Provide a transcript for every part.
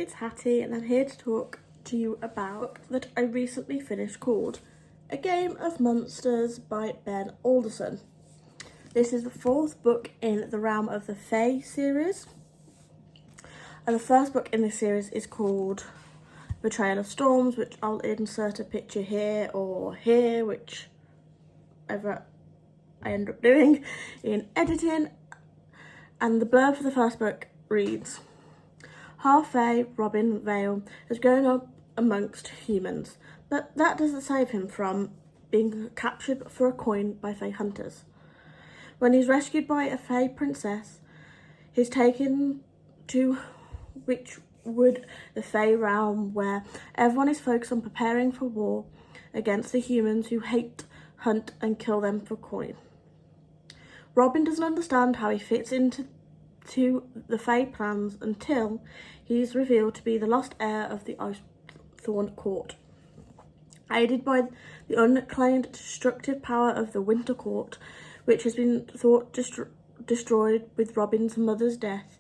it's Hattie and I'm here to talk to you about a book that I recently finished called A Game of Monsters by Ben Alderson. This is the fourth book in the Realm of the Fae series. And the first book in this series is called Betrayal of Storms, which I'll insert a picture here or here, whichever I end up doing in editing. And the blurb for the first book reads, half-fae Robin Vale has grown up amongst humans, but that doesn't save him from being captured for a coin by fae hunters. When he's rescued by a fae princess, he's taken to Witchwood, the fae realm, where everyone is focused on preparing for war against the humans who hate, hunt and kill them for coin. Robin doesn't understand how he fits into the fae plans until he's revealed to be the lost heir of the Icethorn court. Aided by the unclaimed destructive power of the Winter Court, which has been thought destroyed with Robin's mother's death,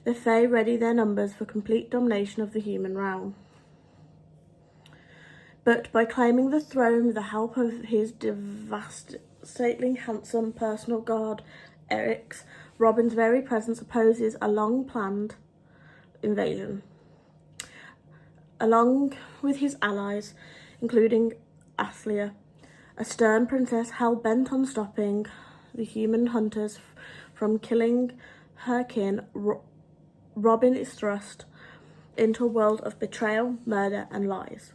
the fae ready their numbers for complete domination of the human realm. But by claiming the throne with the help of his devastatingly handsome personal guard, Eric's, Robin's very presence opposes a long-planned invasion. Along with his allies, including Athlia, a stern princess hell-bent on stopping the human hunters from killing her kin, Robin is thrust into a world of betrayal, murder and lies.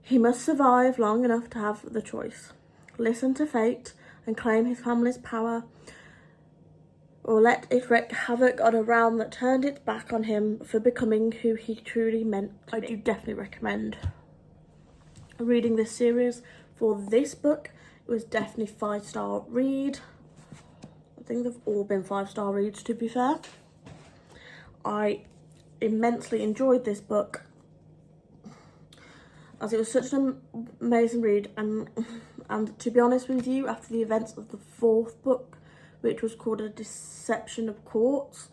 He must survive long enough to have the choice: listen to fate and claim his family's power, or let it wreak havoc on a realm that turned its back on him for becoming who he truly meant to be. I do definitely recommend reading this series. For this book, it was definitely 5-star read. I think they've all been 5-star reads, to be fair. I immensely enjoyed this book, as it was such an amazing read, and to be honest with you, after the events of the fourth book, which was called A Deception of Courts,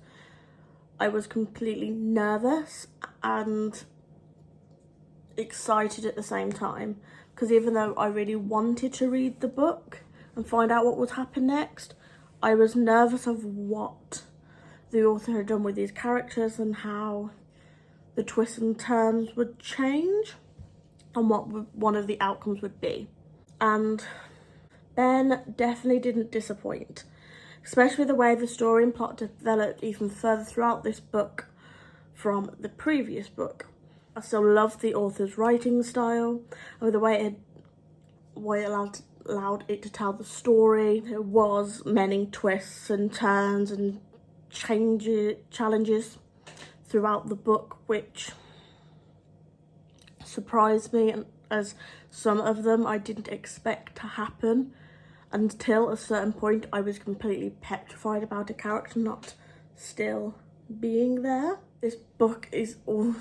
I was completely nervous and excited at the same time, because even though I really wanted to read the book and find out what would happen next, I was nervous of what the author had done with these characters and how the twists and turns would change and what one of the outcomes would be. And Ben definitely didn't disappoint, especially the way the story and plot developed even further throughout this book from the previous book. I still loved the author's writing style and the way it allowed it to tell the story. There was many twists and turns and challenges throughout the book, which surprised me, and as some of them I didn't expect to happen. Until a certain point, I was completely petrified about a character not still being there. This book is also,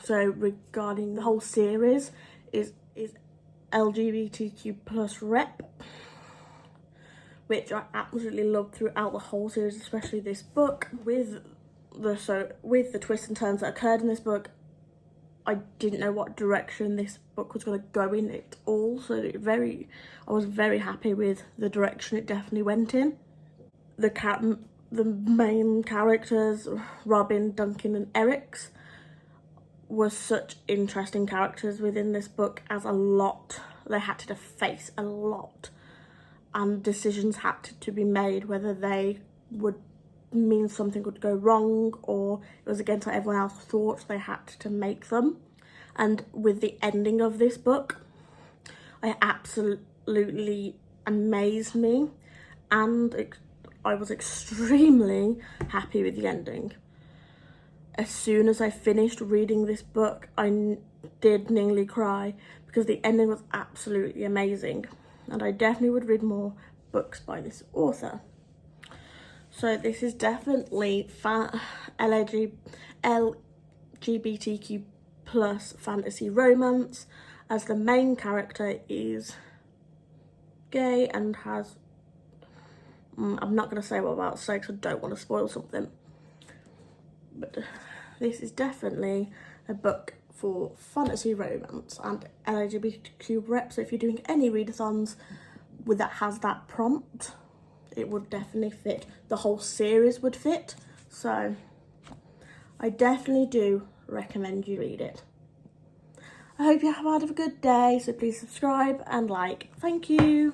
regarding the whole series, is LGBTQ plus rep, which I absolutely loved throughout the whole series, especially this book. With the twists and turns that occurred in this book, I didn't know what direction this book was going to go in it all, so I was very happy with the direction it definitely went in. The main characters, Robin, Duncan and Eric's, were such interesting characters within this book, as they had to face a lot, and decisions had to be made, whether they would mean something would go wrong or it was against what everyone else thought. They had to make them. And with the ending of this book, I absolutely amazed me, and I was extremely happy with the ending. As soon as I finished reading this book, I did nearly cry, because the ending was absolutely amazing, and I definitely would read more books by this author. So this is definitely LGBTQ plus fantasy romance, as the main character is gay and has, I'm not going to say what I'm about to say because I don't want to spoil something, but this is definitely a book for fantasy romance and LGBTQ rep. So if you're doing any readathons that has that prompt, it would definitely fit. The whole series would fit. So I definitely do recommend you read it. I hope you have had a good day, so please subscribe and like. Thank you.